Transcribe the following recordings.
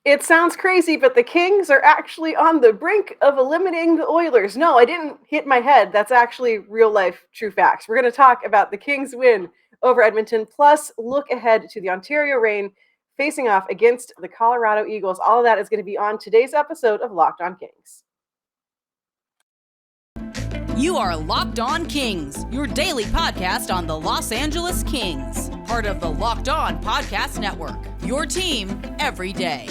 It sounds crazy, but the Kings are actually on the brink of eliminating the Oilers. No, I didn't hit my head. That's actually real life true facts. We're going to talk about the Kings win over Edmonton, plus look ahead to the Ontario Reign facing off against the Colorado Eagles. All of that is going to be on today's episode of Locked On Kings. You are Locked On Kings, your daily podcast on the Los Angeles Kings, part of the Locked On Podcast Network, your team every day.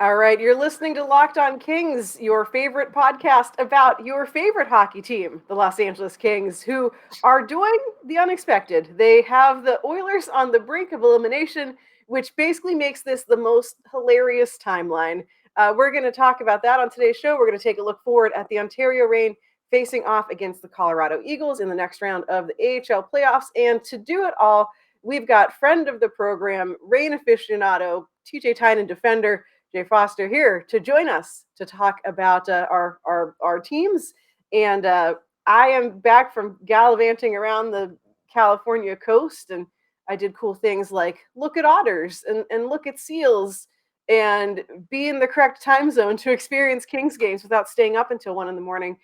All right, you're listening to Locked On Kings, your favorite podcast about your favorite hockey team, the Los Angeles Kings, who are doing the unexpected. They have the Oilers on the brink of elimination, which basically makes this the most hilarious timeline. We're going to talk about that on today's show. We're going to take a look forward at the Ontario Reign facing off against the Colorado Eagles in the next round of the AHL playoffs. And to do it all, we've got friend of the program, Reign aficionado, TJ Tynan defender, Jay Foster here to join us to talk about our teams. And I am back from gallivanting around the California coast, and I did cool things like look at otters and look at seals and be in the correct time zone to experience Kings games without staying up until 1 a.m.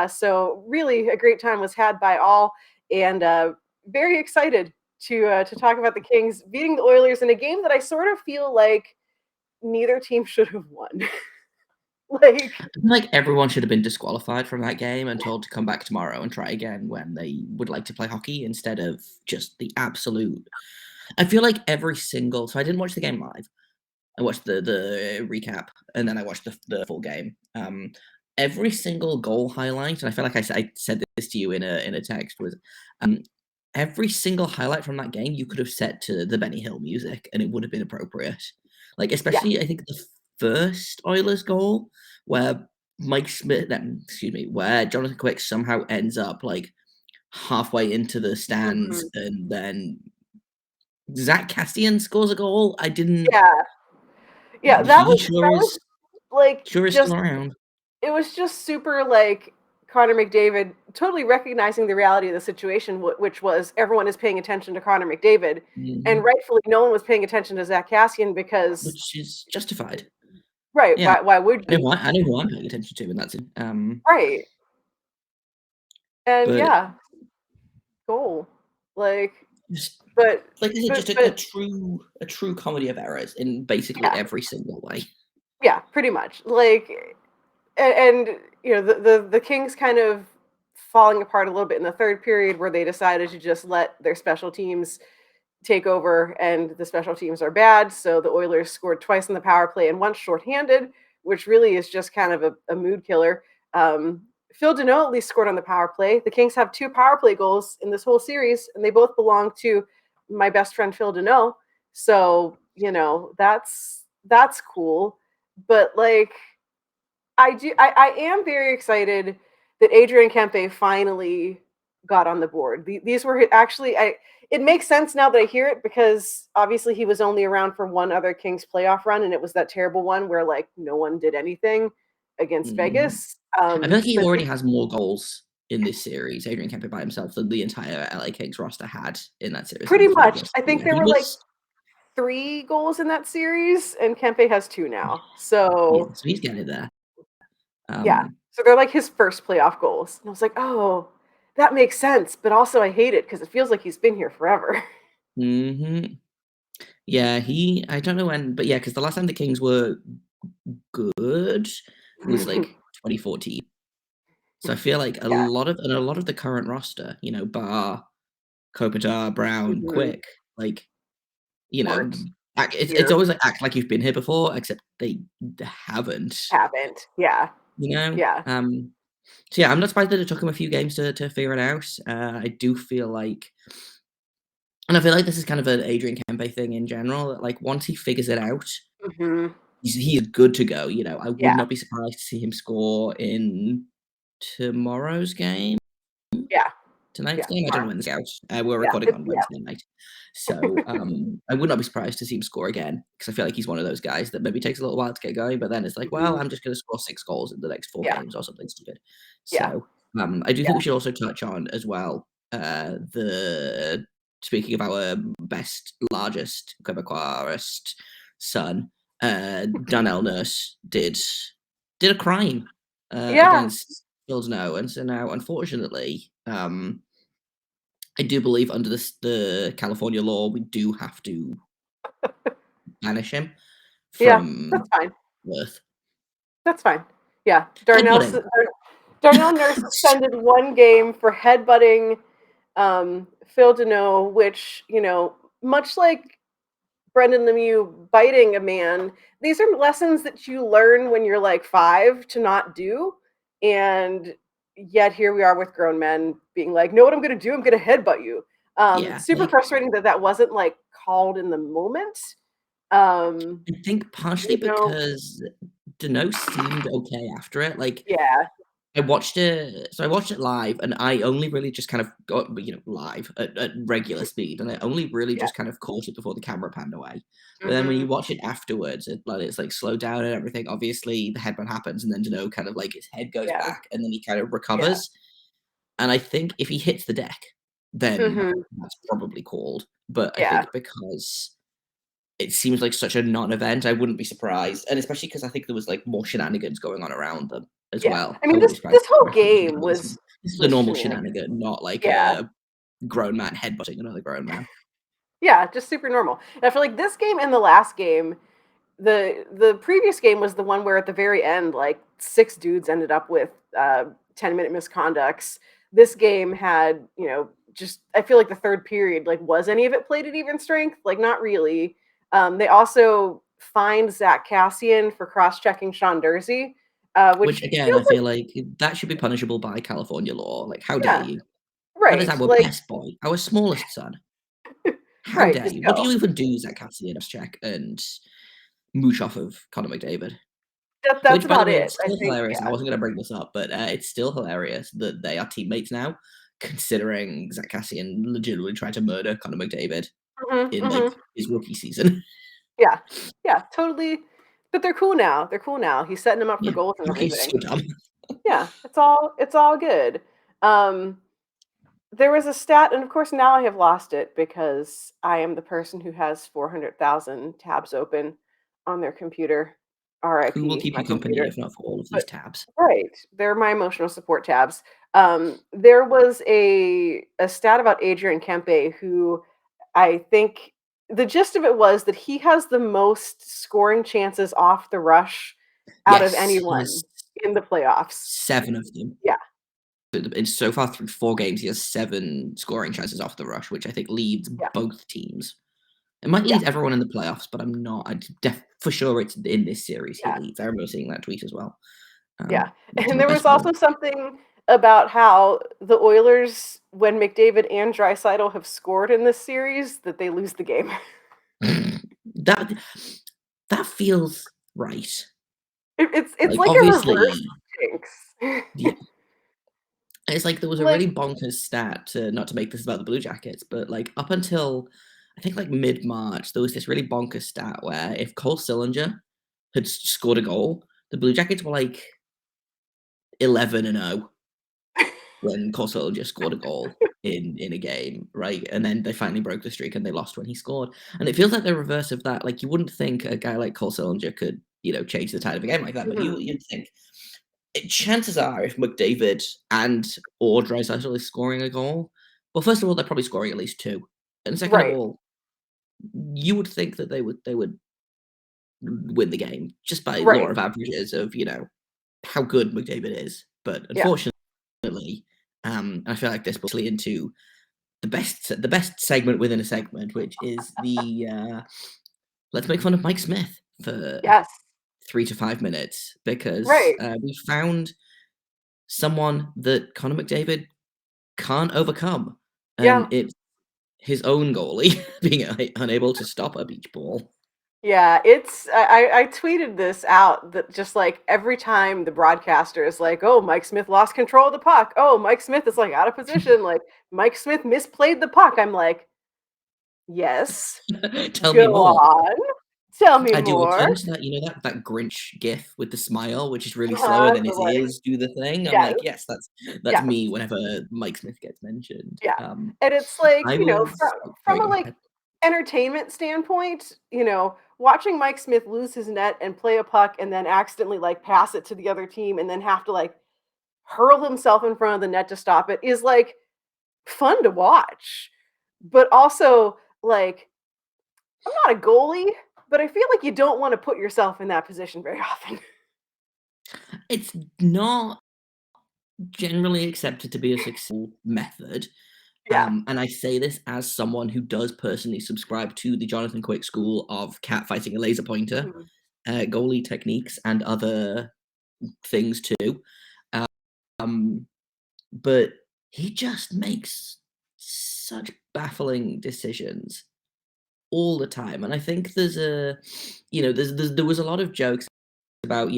So really a great time was had by all, and very excited to talk about the Kings beating the Oilers in a game that I sort of feel like neither team should have won. Like everyone should have been disqualified from that game and told to come back tomorrow and try again when they would like to play hockey instead of just the absolute. I feel like every single. So I didn't watch the game live. I watched the recap and then I watched the full game. Every single goal highlight, and I feel like I said this to you in a text, was every single highlight from that game you could have set to the Benny Hill music and it would have been appropriate. Like, especially, I think the first Oilers goal where where Jonathan Quick somehow ends up like halfway into the stands and then Zach Castian scores a goal. I didn't. Yeah, that was like sure is still around. It was just super like Connor McDavid totally recognizing the reality of the situation, which was everyone is paying attention to Connor McDavid, and rightfully no one was paying attention to Zach Castian because, which is justified, right? Yeah. Why would you? I know who I'm paying attention to, and that's it. Right. And yeah, goal like. But like is it just a true comedy of errors in basically every single way? Yeah, pretty much. Like, and you know the Kings kind of falling apart a little bit in the third period where they decided to just let their special teams take over, and the special teams are bad. So the Oilers scored twice in the power play and once shorthanded, which really is just kind of a mood killer. Phil Deneau at least scored on the power play. The Kings have 2 power play goals in this whole series, and they both belong to my best friend Phil Deneau. So, you know, that's cool. But like I am very excited that Adrian Kempe finally got on the board. These were actually it makes sense now that I hear it, because obviously he was only around for one other Kings playoff run, and it was that terrible one where like no one did anything against Vegas. I feel like he already has more goals in this series, Adrian Kempe by himself, than the entire LA Kings roster had in that series. Pretty much. I think there were like 3 goals in that series, and Kempe has 2 now. So he's getting there. So they're like his first playoff goals. And I was like, oh, that makes sense. But also I hate it because it feels like he's been here forever. Yeah, I don't know when, but yeah, because the last time the Kings were good was like 2014. So I feel like a lot of the current roster, you know, Bar, Kopitar, Brown, Quick, like, you know, it's always like act like you've been here before, except they haven't. Yeah. You know? Yeah. So yeah, I'm not surprised that it took him a few games to figure it out. I do feel like, and I feel like this is kind of an Adrian Kempe thing in general, that like once he figures it out, he is good to go. You know, I would not be surprised to see him score in tomorrow's game. Yeah. tonight's Yeah, game. I don't know when this out. We're yeah, recording on Wednesday night, so I would not be surprised to see him score again because I feel like he's one of those guys that maybe takes a little while to get going, but then it's like, well, Mhm. I'm just going to score 6 goals in the next 4 Yeah, games or something stupid. yeah, So I do yeah. think we should also touch on as well the speaking of our best, largest, Quebecoisist son, Darnell Nurse did a crime Yeah, against Snow, and so now, unfortunately, I do believe under the California law, we do have to banish him yeah, from that's fine. Earth. That's fine. Yeah, Headbutting. Darnell Nurse suspended 1 game for headbutting Phil Deneau, which, much like Brendan Lemieux biting a man, these are lessons that you learn when you're like 5 to not do. And yet here we are with grown men being like, know what I'm going to do? I'm going to headbutt you. Yeah, Super like frustrating that wasn't like called in the moment. Um, I think partially you know, because Deneau seemed okay after it. Like yeah, I watched it, so I watched it live, and I only really just kind of got, live at regular speed, and I only really yeah. just kind of caught it before the camera panned away. But then when Hmm. you watch it afterwards, it's like slowed down and everything. Obviously, the headbutt happens, and then Deneau kind of like his head goes Yeah, back, and then he kind of yeah. recovers. And I think if he hits the deck, then Hmm. that's probably called. But I Yeah, think because it seems like such a non-event, I wouldn't be surprised, and especially because I think there was like more shenanigans going on around them as yeah. well. I I mean, wouldn't this be surprised this if the whole referee was just game like, listen, this is a was normal shenanigans. shenanigan, not like Yeah, a grown man headbutting another grown man. yeah, just super normal. And I feel like this game and the last game, the previous game was the one where at the very end, like 6 dudes ended up with 10-minute misconducts. This game had, just I feel like the third period, like, was any of it played at even strength? Like, not really. They also fined Zach Cassian for cross-checking Sean Dursey, Which which again, feels I like, feel like that should be punishable by California law. Like, how dare yeah, you? That is right, our like, best boy, our smallest son. How right, dare just you? What do go. you even do, Zach Cassian, check and mooch off of Conor McDavid? That's Which, by the about way, it. it's I still think, hilarious, and I yeah. wasn't going to bring this up, but it's still hilarious that they are teammates now, considering Zach Cassian legitimately tried to murder Conor McDavid Mhm, in like mhm. his rookie season. Yeah. Yeah, totally. But they're cool now. They're cool now. He's setting them up for Yeah, goals and hockey's everything. so dumb. Yeah, it's all good. Um, there was a stat, and of course now I have lost it because I am the person who has 400,000 tabs open on their computer. Who will RIP keep my you company computer. if not for all of these But tabs? right, they're my emotional support tabs. There was a stat about Adrian Kempe who I think the gist of it was that he has the most scoring chances off the rush out of Yes, he anyone has in the playoffs. 7 of them. Yeah, And so far through 4 games, he has 7 scoring chances off the rush, which I think leads yeah, both teams. It might yeah, lead everyone in the playoffs, but I'm not. For sure it's in this series he yeah, leads. I remember seeing that tweet as well. yeah. That's And my there best was player. also something about how the Oilers, when McDavid and Draisaitl have scored in this series, that they lose the game. that that feels right. It's Like like a reverse obviously, jinx. yeah. It's like there was a Like, really bonkers stat not to make this about the Blue Jackets, but like up until I think like mid-March, there was this really bonkers stat where if Cole Sillinger had scored a goal, the Blue Jackets were like 11-0 when Cole Sillinger scored a goal in a game, right? And then they finally broke the streak and they lost when he scored. And it feels like the reverse of that. Like you wouldn't think a guy like Cole Sillinger could, change the tide of a game like that, but mhm, you'd think chances are, if McDavid and or Draisaitl is scoring a goal, well, first of all, they're probably scoring at least 2, and second of right, all, you would think that they would win the game just by law right, of averages of how good McDavid is. But yeah, unfortunately, I feel like this puts me into the best segment within a segment, which is the let's make fun of Mike Smith for yes, 3 to 5 minutes because right, we found someone that Conor McDavid can't overcome, and yeah. it's his own goalie being unable to stop a beach ball. Yeah, I tweeted this out that just like every time the broadcaster is like, oh, Mike Smith lost control of the puck. Oh, Mike Smith is like out of position. Like Mike Smith misplayed the puck. I'm like, yes, Tell go me more. on. Tell me I do more. return to that, that Grinch gif with the smile, which is really slow, and then The his like, ears do the thing. I'm yes, like, yes, that's yes, me whenever Mike Smith gets mentioned. yeah. And it's like, I from was sorry, a go like ahead. entertainment standpoint, watching Mike Smith lose his net and play a puck and then accidentally like pass it to the other team and then have to like hurl himself in front of the net to stop it is like fun to watch. But also, like, I'm not a goalie, but I feel like you don't want to put yourself in that position very often. It's not generally accepted to be a successful method. Yeah. And I say this as someone who does personally subscribe to the Jonathan Quick school of cat fighting a laser pointer, Mhm. goalie techniques, and other things too. Um, but he just makes such baffling decisions all the time. And I think there was a lot of jokes about,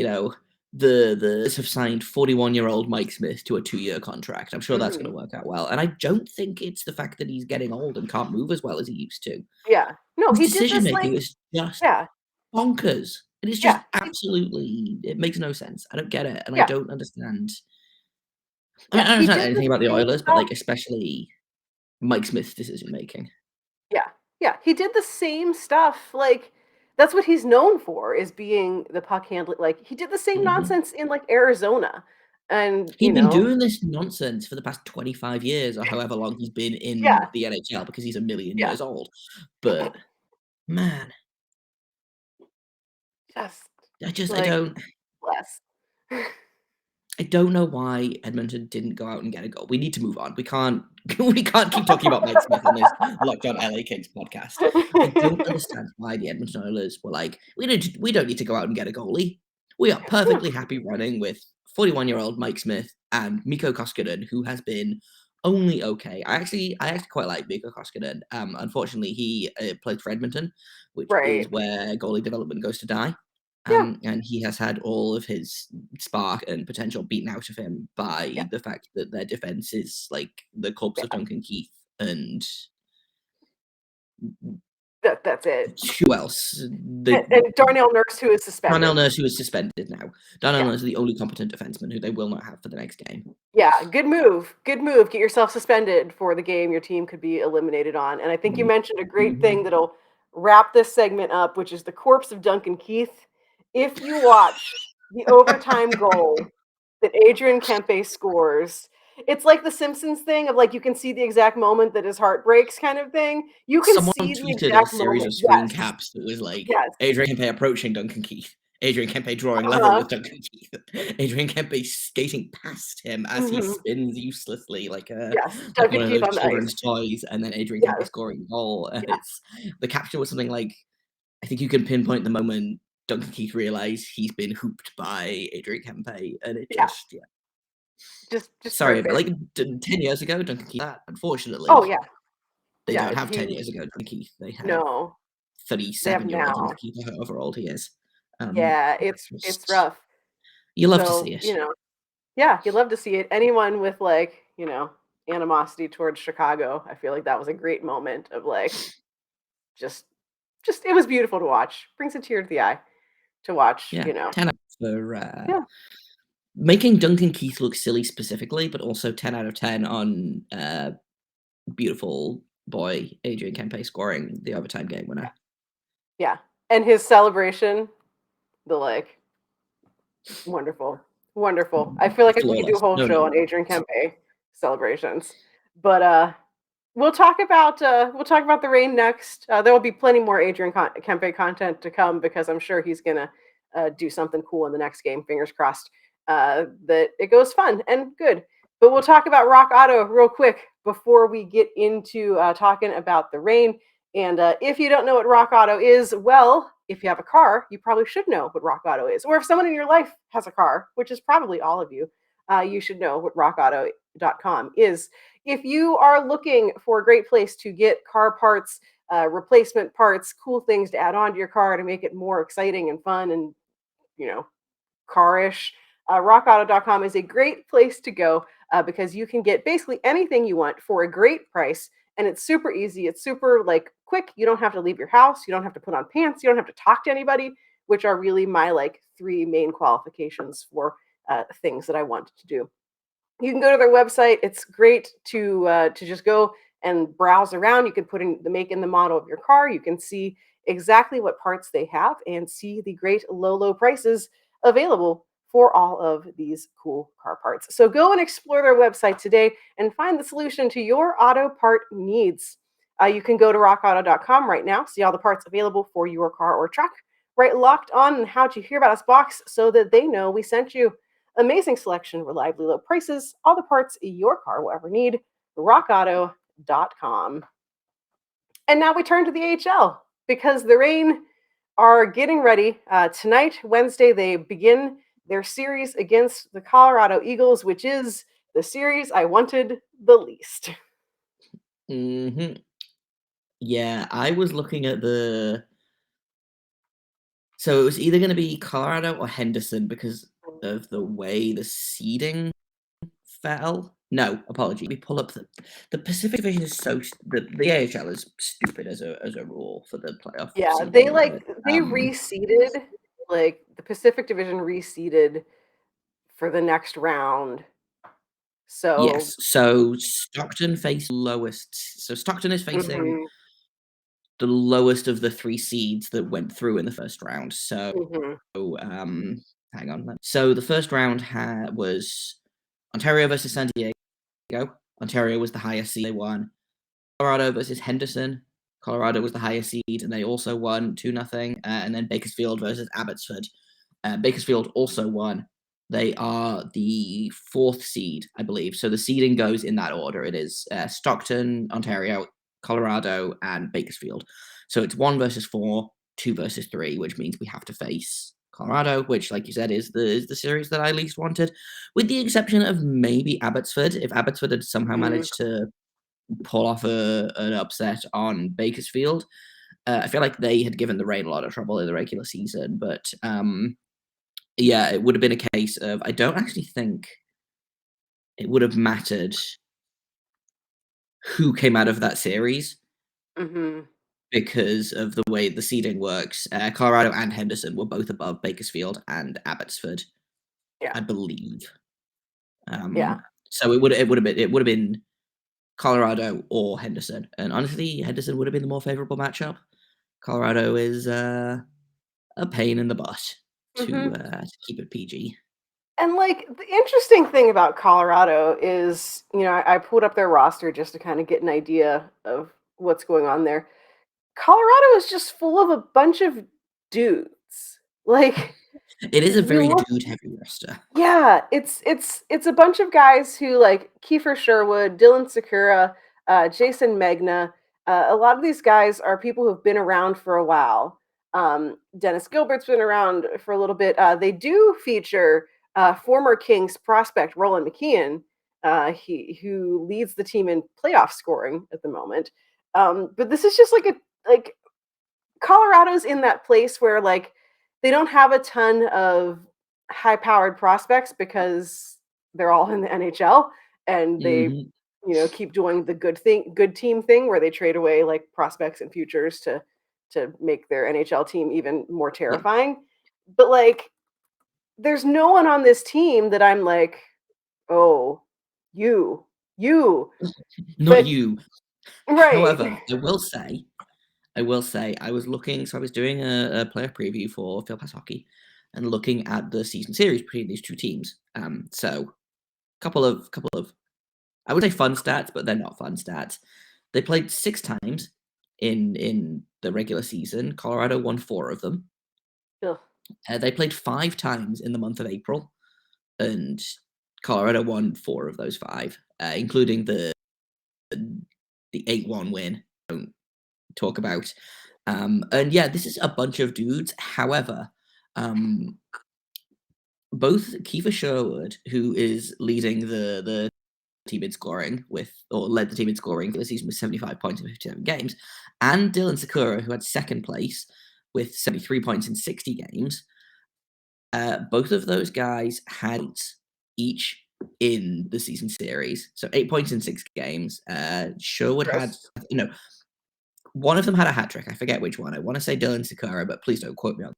the have signed 41-year-old Mike Smith to a 2-year contract. I'm sure that's going Mhm. to work out well. And I don't think it's the fact that he's getting old and can't move as well as he used to. Yeah. No, His he did decision this like making is just yeah. bonkers. It is just Yeah. absolutely, it makes no sense. I don't get it. And I Yeah. don't understand. I mean, Yeah. I don't He understand did the anything about the same Oilers, but stuff. like, especially Mike Smith's decision making. Yeah. Yeah. He did the same stuff. Like, that's what he's known for is being the puck handler. Like, he did the same Mhm. nonsense in like Arizona. And, He'd been doing this nonsense for the past 25 years or however long he's been in yeah. the NHL because he's a million Yeah. years old. But man, Just I just I like don't less. I don't know why Edmonton didn't go out and get a goal. We need to move on. We can't we can't keep talking about Mike Smith on this Locked On LA Kings podcast. I don't understand why the Edmonton Oilers were like, we don't need to go out and get a goalie. We are No. perfectly happy running with 41-year-old Mike Smith and Mikko Koskinen, who has been only okay. I actually quite like Mikko Koskinen. Unfortunately, he plays for Edmonton, which Right. is where goalie development goes to die. Yeah. And he has had all of his spark and potential beaten out of him Yeah. by the fact that their defense is like the corpse of Yeah. Duncan Keith and That's it. who else? The And Darnell Nurse, who is Darnell suspended. Nurse, who is suspended now. Darnell Yeah. Nurse is the only competent defenseman who they will not have for the next game. Yeah, good move. Good move. Get yourself suspended for the game your team could be eliminated on. And I think you mentioned a great thing Mhm. that'll wrap this segment up, which is the corpse of Duncan Keith. If you watch the overtime goal that Adrian Kempe scores, it's like the Simpsons thing of like you can see the exact moment that his heart breaks kind of thing. You can Someone see the tweeted a exact series moment. of screen Yes. caps that was like Yes. Adrian Kempe approaching Duncan Keith, Adrian Kempe drawing level Uh-huh. with Duncan Keith, Adrian Kempe skating past him as he Mhm. spins uselessly Yes. like Duncan one of Keith those on the ice. children's toys, and then Adrian Kempe Yes. scoring a goal. And Yeah. it's the caption was something like, I think you can pinpoint the moment Duncan Keith realized he's been hooped by Adrian Kempe, and it Yeah. just Just sorry, but perfect. like 10 years ago, Duncan Keith. Oh Unfortunately, yeah. they Yeah. don't have He 10 years ago Duncan Keith. They have no. They have 37-year-old Duncan now. Keith, or however old he is. Yeah, it's Just rough. you love to So, see it. yeah, you love to see it. Anyone with like, animosity towards Chicago, I feel like that was a great moment of like just it was beautiful to watch. Brings a tear to the eye to watch, Yeah, 10 out for Yeah. making Duncan Keith look silly specifically, but also 10 out of 10 on beautiful boy Adrian Kempe scoring the overtime game winner. Yeah. And his celebration, the like wonderful. Wonderful. I feel like we could do a Flawless. whole No, show no. on Adrian Kempe celebrations. But we'll talk about the rain next. There will be plenty more Kempe content to come because I'm sure he's gonna do something cool in the next game. Fingers crossed that it goes fun and good. But we'll talk about Rock Auto real quick before we get into talking about the rain. And if you don't know what Rock Auto is, well, if you have a car, you probably should know what Rock Auto is. Or if someone in your life has a car, which is probably all of you, you should know what rockauto.com is. If you are looking for a great place to get car parts, replacement parts, cool things to add on to your car to make it more exciting and fun and, you know, car-ish. RockAuto.com is a great place to go because you can get basically anything you want for a great price, and it's super easy. It's super like quick. You don't have to leave your house. You don't have to put on pants. You don't have to talk to anybody, which are really my like three main qualifications for things that I want to do. You can go to their website. It's great to just go and browse around. You can put in the make and the model of your car. You can see exactly what parts they have and see the great low prices available for all of these cool car parts. So go and explore their website today and find the solution to your auto part needs. You can go to rockauto.com right now, see all the parts available for your car or truck. Right, locked on and how'd you hear about us box so that they know we sent you. Amazing selection, reliably low prices, all the parts your car will ever need. RockAuto.com. And now we turn to the AHL because the Reign are getting ready. Tonight, Wednesday, they begin their series against the Colorado Eagles, which is the series I wanted the least. Yeah, I was looking at the. So it was either going to be Colorado or Henderson because of the way the seeding fell. No, apology. We pull up the Pacific Division is so the AHL is stupid as a rule for the playoff Yeah, seeding. they reseeded, like the Pacific Division reseeded for the next round. So Yes, so Stockton faced lowest. So Stockton is facing the lowest of the three seeds that went through in the first round. So hang on. So the first round was Ontario versus San Diego. Ontario was the highest seed. They won. Colorado versus Henderson. Colorado was the highest seed, and they also won 2-0. And then Bakersfield versus Abbotsford. Bakersfield also won. They are the fourth seed, I believe. So the seeding goes in that order. It is Stockton, Ontario, Colorado, and Bakersfield. So it's 1 versus 4, 2 versus 3, which means we have to face Colorado, which, like you said, is the series that I least wanted, with the exception of maybe Abbotsford. If Abbotsford had somehow managed to pull off an upset on Bakersfield, I feel like they had given the Reign a lot of trouble in the regular season. But yeah, it would have been a case of I don't actually think it would have mattered who came out of that series because of the way the seeding works. Colorado and Henderson were both above Bakersfield and Abbotsford, I believe. So it would have been Colorado or Henderson, and honestly, Henderson would have been the more favorable matchup. Colorado is a pain in the butt to keep it PG. And like the interesting thing about Colorado is, you know, I pulled up their roster just to kind of get an idea of what's going on there. Colorado is just full of a bunch of dudes. Like It is a very look, dude-heavy roster. yeah, it's a bunch of guys who like Kiefer Sherwood, Dylan Sakura, Jason Megna. A lot of these guys are people who've been around for a while. Dennis Gilbert's been around for a little bit. They do feature former Kings prospect Roland McKeon, who leads the team in playoff scoring at the moment. But this is just like Colorado's in that place where like they don't have a ton of high-powered prospects because they're all in the NHL and they keep doing the good team thing where they trade away like prospects and futures to make their NHL team even more terrifying. But like there's no one on this team that I'm like, oh, you. Not But you. right. However, I will say, I was looking, so I was doing a player preview for Field Pass Hockey and looking at the season series between these two teams. So couple of I would say fun stats, but they're not fun stats. They played 6 times in the regular season. Colorado won 4 of them. They played 5 times in the month of April, and Colorado won 4 of those 5, including the 8-1 win. Don't talk about. And yeah, this is a bunch of dudes. However, both Kiefer Sherwood, who is leading the team in scoring led the team in scoring for the season with 75 points in 57 games, and Dylan Sakura, who had second place with 73 points in 60 games. Both of those guys had each in the season series, so 8 points in 6 games. Sherwood had, one of them had a hat trick. I forget which one. I want to say Dylan Sakura, but please don't quote me on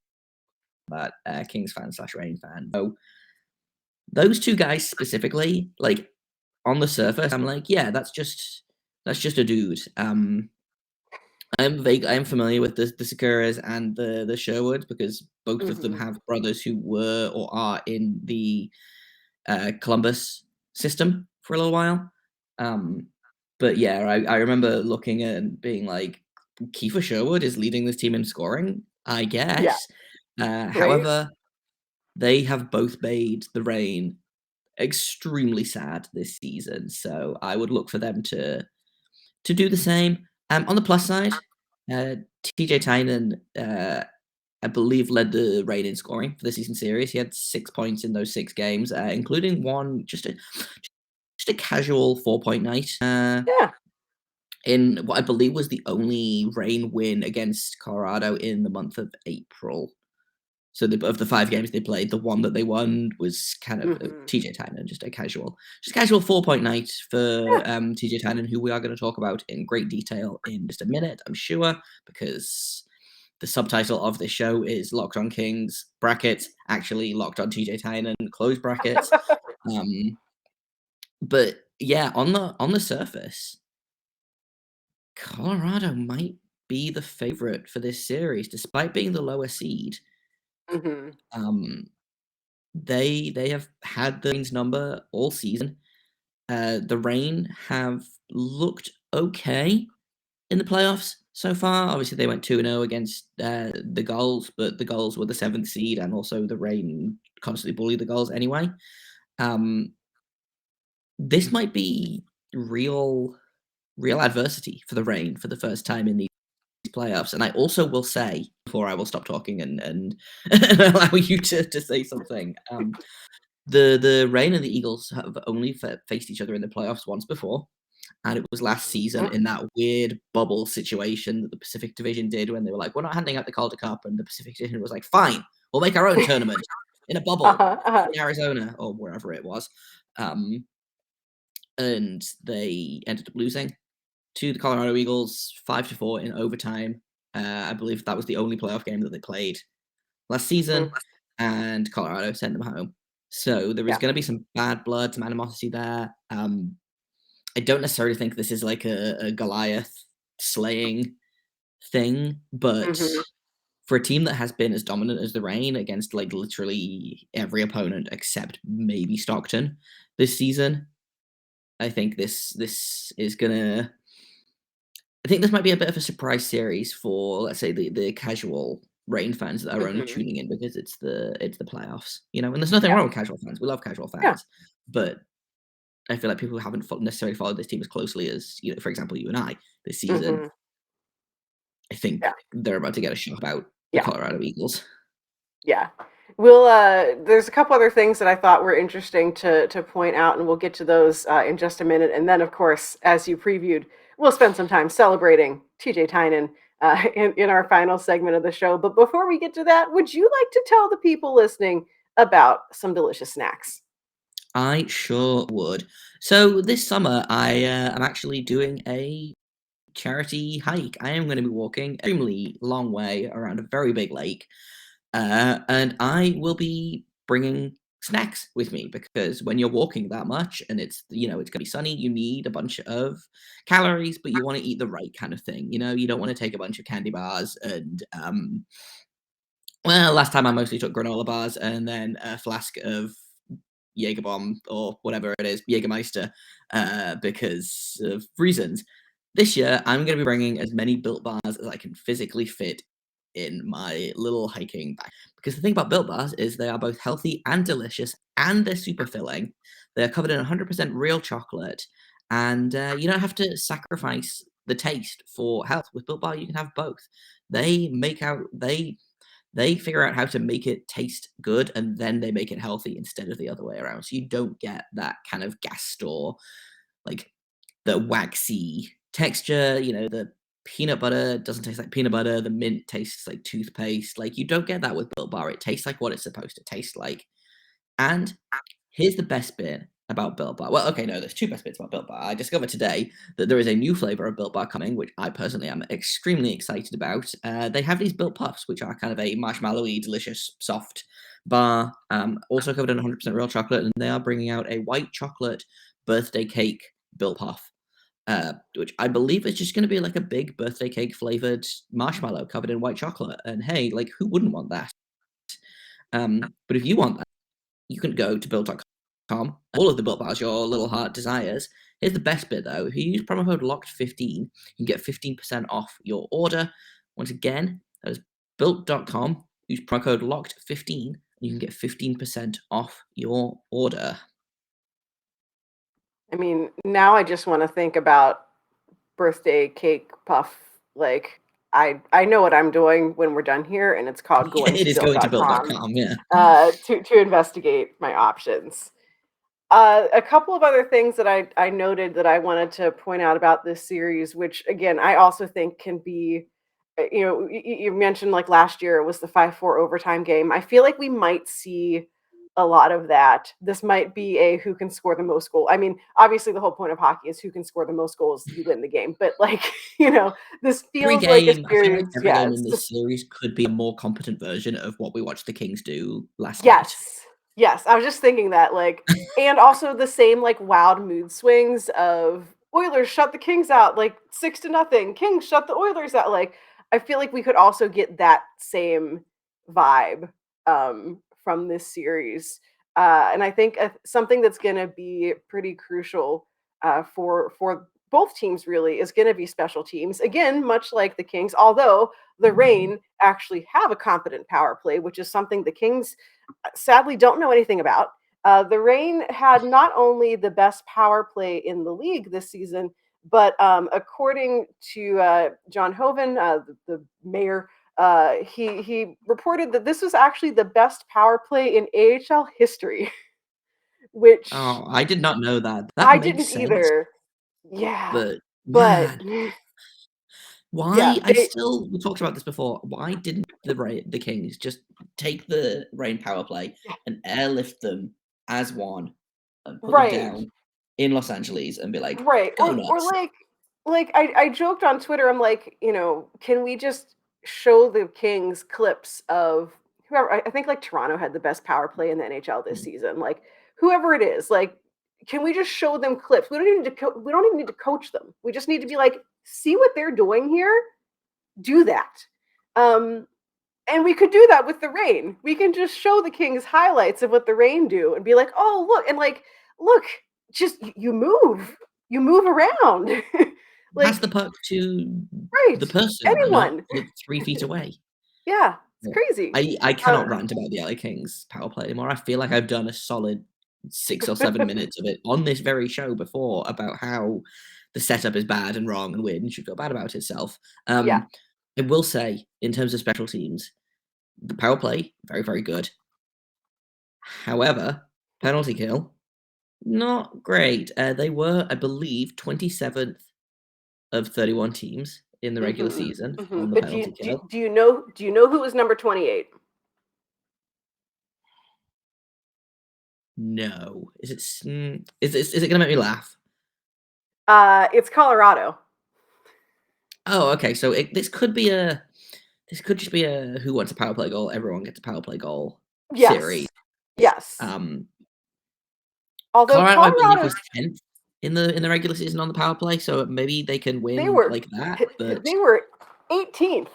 that. Kings fan / Rain fan. So those two guys specifically, like on the surface, I'm like, yeah, that's just a dude. I am familiar with the Sakuras and the Sherwoods because both of them have brothers who were or are in the Columbus system for a little while. But yeah, I remember looking at and being like, Kiefer Sherwood is leading this team in scoring, I guess. However, they have both made the Reign extremely sad this season, so I would look for them to do the same. On the plus side, TJ Tynan, I believe, led the Reign in scoring for the season series. He had 6 points in those 6 games, including one just a casual 4-point night. In what I believe was the only Reign win against Colorado in the month of April. So of the 5 games they played, the one that they won was kind of TJ Tynan, just a casual 4-point night for TJ Tynan, who we are going to talk about in great detail in just a minute, I'm sure, because the subtitle of this show is Locked on Kings, brackets, actually Locked on TJ Tynan, close brackets. But yeah, on the surface, Colorado might be the favorite for this series, despite being the lower seed. They have had the Reign's number all season. The Reign have looked okay in the playoffs so far. Obviously, they went 2-0 against the Gulls, but the Gulls were the 7th seed, and also the Reign constantly bully the Gulls anyway. This might be real adversity for the Reign for the first time in these playoffs. And I also will say, before I will stop talking and allow you to say something, the Reign and the Eagles have only faced each other in the playoffs once before, and it was last season in that weird bubble situation that the Pacific Division did when they were like, we're not handing out the Calder Cup, and the Pacific Division was like, fine, we'll make our own tournament in a bubble in Arizona or wherever it was. And they ended up losing to the Colorado Eagles 5-4 in overtime. I believe that was the only playoff game that they played last season, and Colorado sent them home. So there is going to be some bad blood, some animosity there. I don't necessarily think this is like a Goliath slaying thing, but for a team that has been as dominant as the Reign against like literally every opponent except maybe Stockton this season, I think this is gonna. I think this might be a bit of a surprise series for, let's say, the casual Reign fans that are only tuning in because it's the playoffs, and there's nothing wrong with casual fans. We love casual fans, but I feel like people who haven't necessarily followed this team as closely as, for example, you and I this season, I think they're about to get a shock about the Colorado Eagles. Yeah. We'll there's a couple other things that I thought were interesting to point out, and we'll get to those in just a minute. And then, of course, as you previewed, we'll spend some time celebrating TJ Tynan in our final segment of the show. But before we get to that, would you like to tell the people listening about some delicious snacks? I sure would. So this summer, I am actually doing a charity hike. I am going to be walking an extremely long way around a very big lake. And I will be bringing snacks with me because when you're walking that much and it's going to be sunny, you need a bunch of calories, but you want to eat the right kind of thing. You don't want to take a bunch of candy bars and, last time I mostly took granola bars and then a flask of Jaeger bomb or whatever it is, Jägermeister, because of reasons. This year, I'm going to be bringing as many Built Bars as I can physically fit in my little hiking bag. Because the thing about Built Bars is they are both healthy and delicious, and they're super filling. They're covered in 100% real chocolate, and you don't have to sacrifice the taste for health. With Built Bar, you can have both. They figure out how to make it taste good, and then they make it healthy instead of the other way around. So you don't get that kind of gas store like the waxy texture, the peanut butter doesn't taste like peanut butter, the mint tastes like toothpaste. Like you don't get that with Built Bar. It tastes like what it's supposed to taste like. And here's the best bit about Built Bar. Well, okay, no, there's two best bits about Built Bar. I discovered today that there is a new flavor of Built Bar coming, which I personally am extremely excited about. They have these Built Puffs, which are kind of a marshmallowy, delicious, soft bar, also covered in 100% real chocolate, and they are bringing out a white chocolate birthday cake Built Puff. Which I believe is just going to be like a big birthday cake flavored marshmallow covered in white chocolate. And hey, like who wouldn't want that? But if you want that, you can go to build.com. All of the Built Bars your little heart desires. Here's the best bit though. If you use promo code LOCKED15, you can get 15% off your order. Once again, that is built.com. Use promo code LOCKED15 and you can get 15% off your order. I mean, now I just want to think about birthday cake puff. Like, I know what I'm doing when we're done here, and it's called going It to is going to build.com build.com, yeah. to investigate my options. A couple of other things that I noted that I wanted to point out about this series, which again I also think can be, you mentioned like last year it was the 5-4 overtime game. I feel like we might see a lot of that. This might be a who can score the most goal. I mean, obviously the whole point of hockey is who can score the most goals, you win the game. But like, this feels like a I feel like series. every Yeah, game in it's this just series could be a more competent version of what we watched the Kings do last night. yes. I was just thinking that, like, and also the same like wild mood swings of Oilers shut the Kings out like 6-0. Kings shut the Oilers out. Like, I feel like we could also get that same vibe from this series, and I think something that's going to be pretty crucial for both teams really is going to be special teams. Again, much like the Kings, although the Reign actually have a competent power play, which is something the Kings sadly don't know anything about. The Reign had not only the best power play in the league this season, but according to John Hoven, the mayor, he reported that this was actually the best power play in AHL history, which Oh, I did not know that. That I makes didn't sense, either. Yeah, but but man, yeah, why? We talked about this before. Why didn't the Kings just take the Reign power play and airlift them as one and put them right. down in Los Angeles and be like, Right. go Or nuts? like I joked on Twitter, I'm like, can we just show the Kings clips of whoever I think like Toronto had the best power play in the NHL this season. Like whoever it is, like can we just show them clips? We don't even need to we don't even need to coach them. We just need to be like, see what they're doing here, do that. And we could do that with the Reign. We can just show the Kings highlights of what the Reign do and be like, oh, look, and like, look, just you move around. Pass Like, the puck to right, the person, not anyone. 3 feet away. Yeah, it's Yeah. crazy. I cannot rant about the LA Kings power play anymore. I feel like I've done a solid 6 or 7 minutes of it on this very show before about how the setup is bad and wrong and weird and should feel bad about itself. Yeah. I will say, in terms of special teams, the power play, very, very good. However, penalty kill, not great. They were, I believe, 27th of 31 teams in the regular season on the But penalty kill. do you know who was number 28? No. Is it gonna make me laugh? It's Colorado. Oh, okay. So this could just be a who wants a power play goal, everyone gets a power play goal Yes. series. Yes. Although Colorado, I believe, Colorado, was 10th in the regular season on the power play, so maybe they can they win were like that. But they were 18th.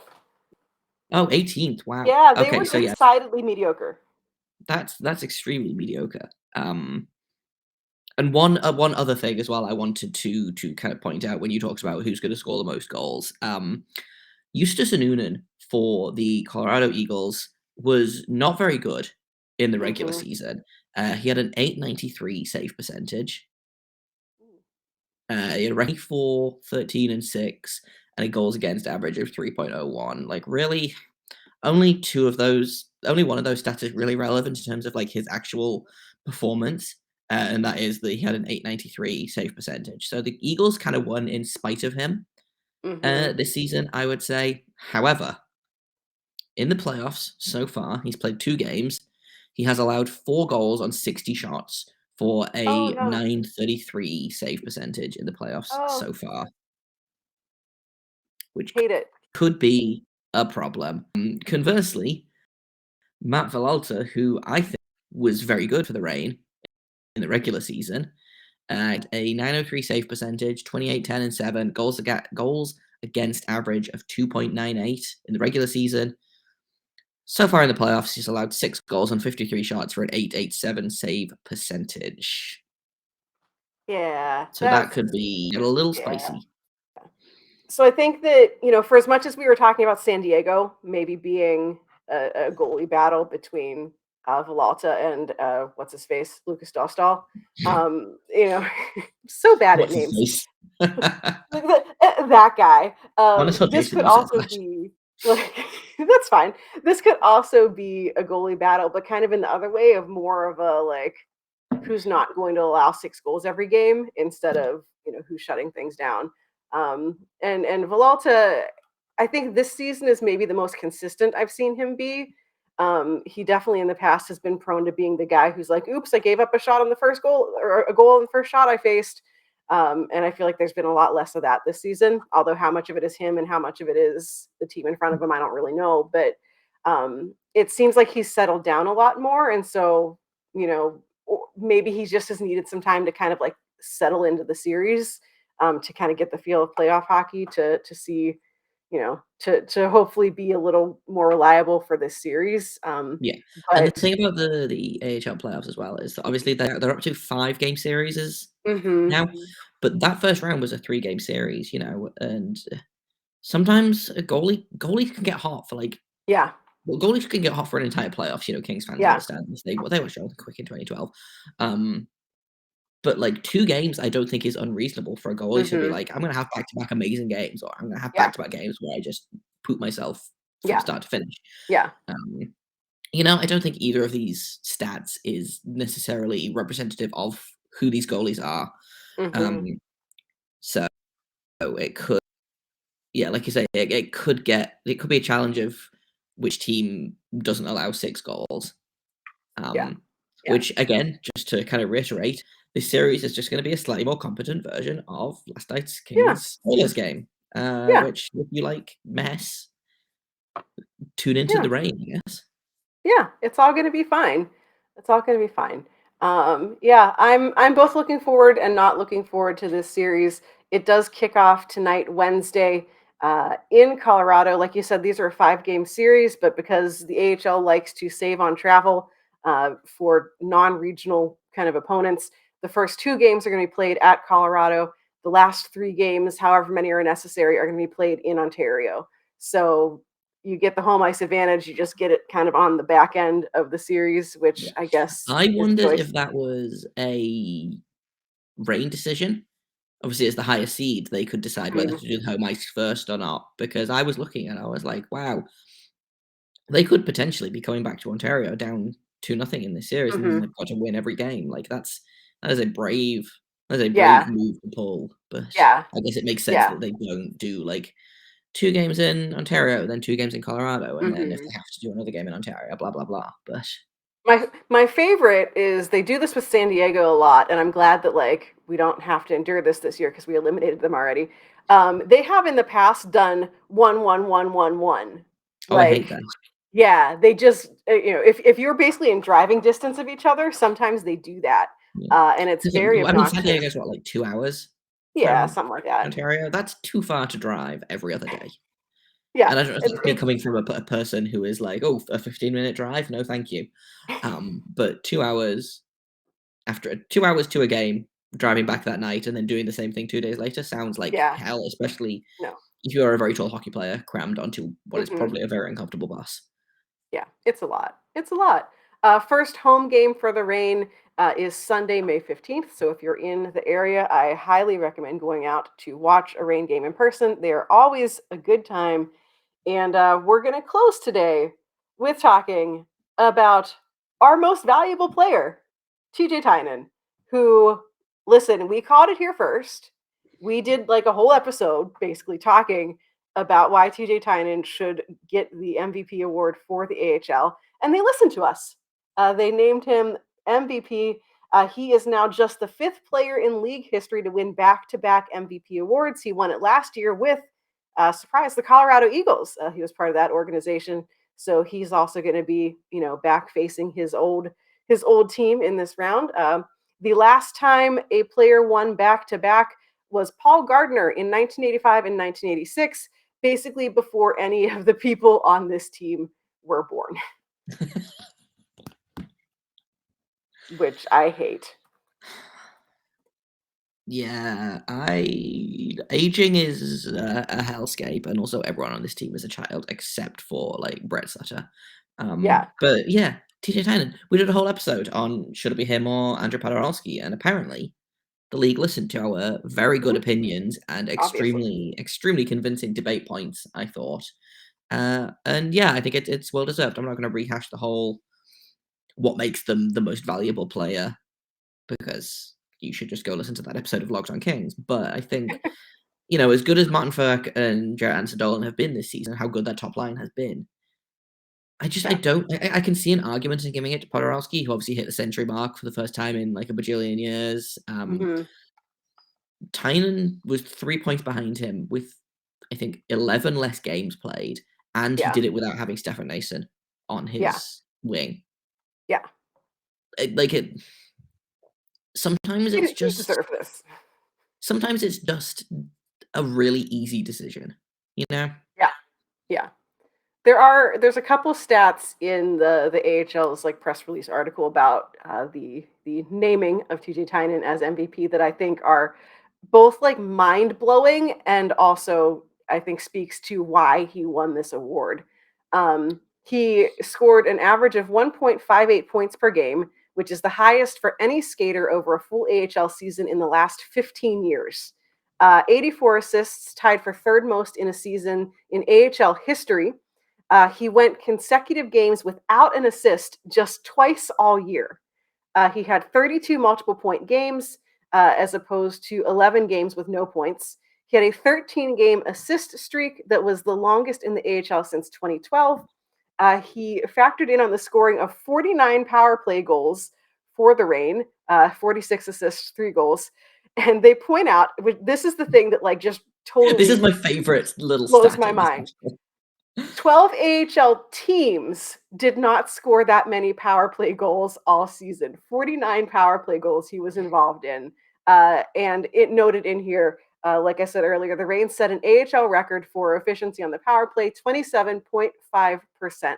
18th. Wow. Yeah, they Okay, were so yeah, decidedly mediocre. that's extremely mediocre. And one other thing as well, I wanted to kind of point out when you talked about who's going to score the most goals. Eustace Anunen for the Colorado Eagles was not very good in the regular season. He had an 893 save percentage. He had a rating for 13 and 6 and a goals against average of 3.01. Like really, only one of those stats is really relevant in terms of like his actual performance. and that is that he had an 893 save percentage. So the Eagles kind of won in spite of him Mm-hmm. this season, I would say. However, in the playoffs so far, he's played 2 games. He has allowed 4 goals on 60 shots for Oh a no. 933 save percentage in the playoffs Oh, so far, which hate it. could be a problem. Conversely, Matt Villalta, who I think was very good for the Reign in the regular season, a 903 save percentage, 28, 10, and 7, goals against average of 2.98 in the regular season. So far in the playoffs, he's allowed 6 goals on 53 shots for an 887 save percentage. Yeah, So that that's could be a little yeah. spicy. So I think that, for as much as we were talking about San Diego maybe being a goalie battle between Villalta and what's his face, Lucas Dostal, so bad at What's his names. face? That guy. Honest or This Jason, could you said also that. be like that's fine. This could also be a goalie battle, but kind of in the other way of more of a like who's not going to allow 6 goals every game instead of who's shutting things down. And Villalta, I think this season is maybe the most consistent I've seen him be. He definitely in the past has been prone to being the guy who's like, "Oops, I gave up a shot on the first goal or a goal on the first shot I faced." And I feel like there's been a lot less of that this season. Although how much of it is him and how much of it is the team in front of him, I don't really know. But it seems like he's settled down a lot more, and so or maybe he just has needed some time to kind of like settle into the series, to kind of get the feel of playoff hockey to see, to hopefully be a little more reliable for this series. Yeah. And the But thing about the AHL playoffs as well is that obviously they're up to 5-game series mhm, now, but that first round was a 3-game series, and sometimes a goalie can get hot for like yeah, well, goalies can get hot for an entire playoffs. Kings fans yeah, understand this. They were shown quick in 2012. Um, but like 2 games, I don't think is unreasonable for a goalie to be mhm, like, I'm gonna have back-to-back amazing games, or I'm gonna have yeah, back-to-back games where I just poop myself from yeah, start to finish. yeah, Um, I don't think either of these stats is necessarily representative of who these goalies are. Um, mhm, so it could, yeah, like you say, it could be a challenge of which team doesn't allow 6 goals. yeah, yeah, Which again, just to kind of reiterate, this series is just going to be a slightly more competent version of last night's yeah, Kings Oilers game. yeah, Which, if you like mess, tune into yeah. the rain, I guess. Yeah, it's all gonna be fine. It's all gonna be fine. Yeah, I'm both looking forward and not looking forward to this series. It does kick off tonight, Wednesday, in Colorado. Like you said, these are a 5-game series, but because the AHL likes to save on travel for non-regional kind of opponents, the first 2 games are going to be played at Colorado. The last 3 games, however many are necessary, are going to be played in Ontario. So you get the home ice advantage. You just get it kind of on the back end of the series, which Yeah. I guess I is wondered choice. if that was a rain decision. Obviously, as the higher seed, they could decide whether Mhm, to do the home ice first or not. Because I was looking and I was like, wow, they could potentially be coming back to Ontario down 2-0 in this series, and then mhm. they've got to win every game. Like that is a brave Yeah, move to pull. But yeah, I guess it makes sense yeah. that they don't do like 2 games in Ontario, then 2 games in Colorado, and then if Mhm. they have to do another game in Ontario, blah blah blah. But My favorite is they do this with San Diego a lot, and I'm glad that like we don't have to endure this year because we eliminated them already. They have in the past done 1-1-1-1-1. oh, I hate Like, that. yeah, they just if you're basically in driving distance of each other, sometimes they do that, Yeah. and it's 'Cause, very I mean, San obnoxious. Diego's what, like 2 hours Yeah, from something like that. Ontario? That's too far to drive every other day. Yeah, And I don't know if it's that's me coming from a person who is like, "Oh, a 15-minute drive? No, thank you." But 2 hours after 2 hours to a game, driving back that night, and then doing the same thing 2 days later sounds like yeah, hell, especially no. if you are a very tall hockey player crammed onto what is Mhm. probably a very uncomfortable bus. Yeah, it's a lot. It's a lot. First home game for the Reign is Sunday, May 15th. So if you're in the area, I highly recommend going out to watch a Reign game in person. They are always a good time. And we're going to close today with talking about our most valuable player, TJ Tynan. who, listen, we called it here first. We did like a whole episode basically talking about why TJ Tynan should get the MVP award for the AHL, and they listened to us. They named him MVP. He is now just the 5th player in league history to win back-to-back MVP awards. He won it last year with, surprise, the Colorado Eagles. He was part of that organization, so he's also going to be, back facing his old team in this round. The last time a player won back-to-back was Paul Gardner in 1985 and 1986, basically before any of the people on this team were born. Which I hate. Yeah, aging is a hellscape, and also everyone on this team is a child except for like Brett Sutter. Yeah. But yeah, TJ Tynan. We did a whole episode on should it be him or Andrew Podorowski, and apparently the league listened to our very good opinions and Obviously. extremely convincing debate points, I thought. And yeah, I think it's well deserved. I'm not going to rehash the whole what makes them the most valuable player, because you should just go listen to that episode of Locked on Kings. But I think, as good as Martin Ferk and Jarrett Anson-Dolan have been this season, how good that top line has been, I can see an argument in giving it to Podorowski, who obviously hit the century mark for the first time in like a bajillion years. Tynan was 3 points behind him with, I think, 11 less games played, and he did it without having Stefan Nason on his wing. Yeah. Sometimes it's You just deserve this. Sometimes it's just a really easy decision, Yeah. Yeah. There's a couple stats in the AHL's like press release article about the naming of TJ Tynan as MVP that I think are both like mind blowing and also I think speaks to why he won this award. He scored an average of 1.58 points per game, which is the highest for any skater over a full AHL season in the last 15 years. 84 assists, tied for third most in a season in AHL history. He went consecutive games without an assist just twice all year. He had 32 multiple point games as opposed to 11 games with no points. He had a 13-game assist streak that was the longest in the AHL since 2012. He factored in on the scoring of 49 power play goals for the Reign, 46 assists, 3 goals. And they point out, this is the thing that like just totally this is my favorite little blows stat my mind. 12 AHL teams did not score that many power play goals all season. 49 power play goals he was involved in. And it noted in here, like I said earlier, the Reign set an AHL record for efficiency on the power play, 27.5%.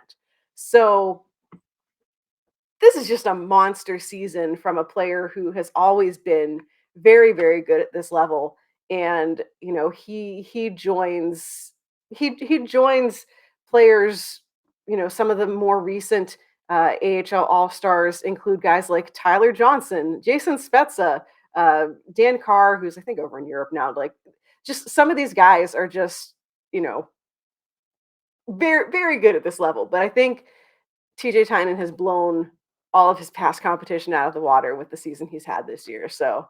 So this is just a monster season from a player who has always been very, very good at this level. And, he joins players, some of the more recent AHL All-Stars include guys like Tyler Johnson, Jason Spezza, Dan Carr, who's I think over in Europe now. Like, just some of these guys are just, very, very good at this level. But I think TJ Tynan has blown all of his past competition out of the water with the season he's had this year. So,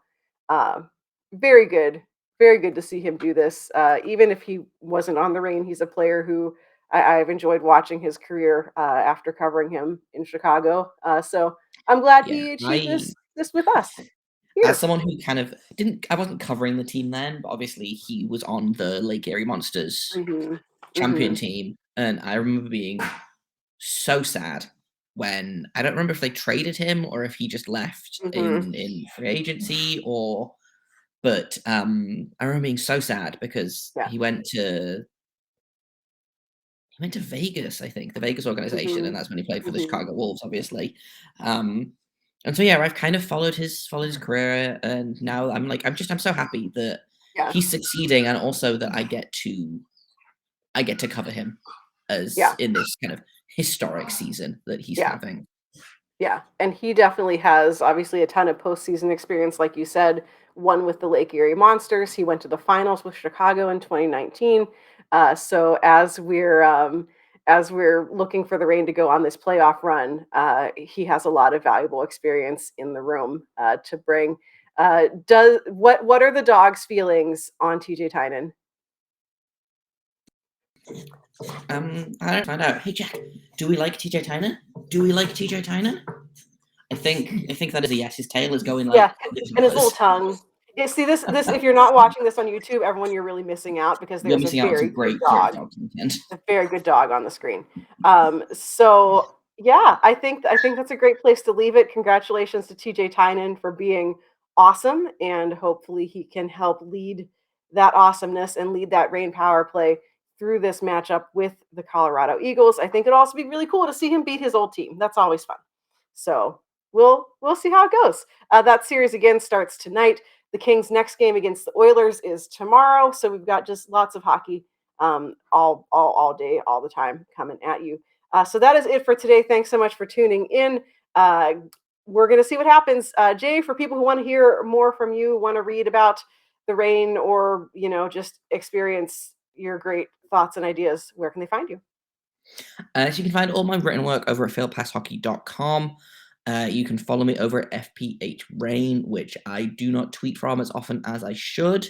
very good. Very good to see him do this. Even if he wasn't on the Reign, he's a player who I've enjoyed watching his career after covering him in Chicago. So I'm glad he achieved this with us. Here. As someone who kind of I wasn't covering the team then, but obviously he was on the Lake Erie Monsters champion team. And I remember being so sad when, I don't remember if they traded him or if he just left in free agency but I remember being so sad because he went to Vegas, I think, the Vegas organization, and that's when he played for the Chicago Wolves, obviously. And so yeah, I've kind of followed his career, and now I'm so happy that he's succeeding, and also that I get to cover him as in this kind of historic season that he's having. Yeah, and he definitely has obviously a ton of postseason experience, like you said. One with the Lake Erie Monsters. He went to the finals with Chicago in 2019. So as we're as we're looking for the Reign to go on this playoff run, he has a lot of valuable experience in the room to bring. What are the dogs' feelings on TJ Tynan? I don't find out. Hey Jack, do we like TJ Tynan? Do we like TJ Tynan? I think that is a yes. His tail is going like and his little tongue. Yeah, see this if you're not watching this on YouTube, everyone, you're really missing out because You're there's a missing out on very some great dog, dog content. a very good dog on the screen. So yeah, I think that's a great place to leave it. Congratulations to TJ Tynan for being awesome, and hopefully he can help lead that awesomeness and lead that Reign power play through this matchup with the Colorado Eagles. I think it'll also be really cool to see him beat his old team. That's always fun. So we'll see how it goes. That series again starts tonight. The Kings' next game against the Oilers is tomorrow. So we've got just lots of hockey all day, all the time coming at you. So that is it for today. Thanks so much for tuning in. We're going to see what happens. Jay, for people who want to hear more from you, want to read about the Reign, or, just experience your great thoughts and ideas, where can they find you? So you can find all my written work over at fieldpasshockey.com. You can follow me over at FPH Reign, which I do not tweet from as often as I should,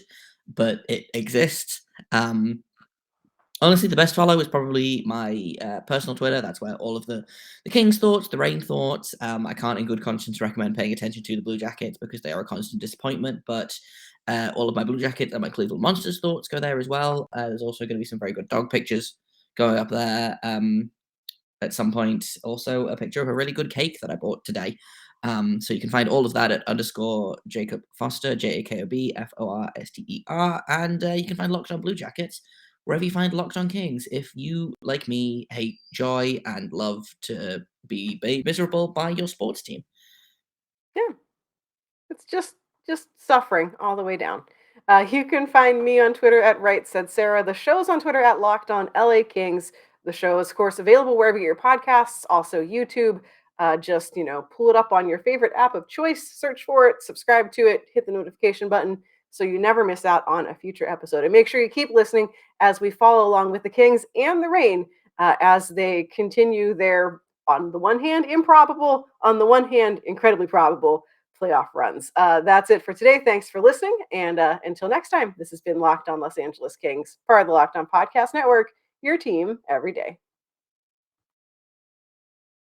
but it exists. Honestly, the best follow is probably my personal Twitter. That's where all of the Kings thoughts, the Reign thoughts. I can't in good conscience recommend paying attention to the Blue Jackets because they are a constant disappointment, but all of my Blue Jackets and my Cleveland Monsters thoughts go there as well. There's also going to be some very good dog pictures going up there. At some point, also a picture of a really good cake that I bought today. So you can find all of that at _Jacob Foster, JAKOB FORSTER, and you can find Locked On Blue Jackets wherever you find Locked On Kings. If you, like me, hate joy and love to be miserable by your sports team. Yeah, it's just suffering all the way down. You can find me on Twitter at Right Said Sarah. The show's on Twitter at Locked On LA Kings. The show is, of course, available wherever you get your podcasts, also YouTube. Just, pull it up on your favorite app of choice, search for it, subscribe to it, hit the notification button so you never miss out on a future episode. And make sure you keep listening as we follow along with the Kings and the Reign as they continue their, on the one hand, improbable, on the one hand, incredibly probable playoff runs. That's it for today. Thanks for listening. And until next time, this has been Locked On Los Angeles Kings, part of the Locked On Podcast Network, your team every day.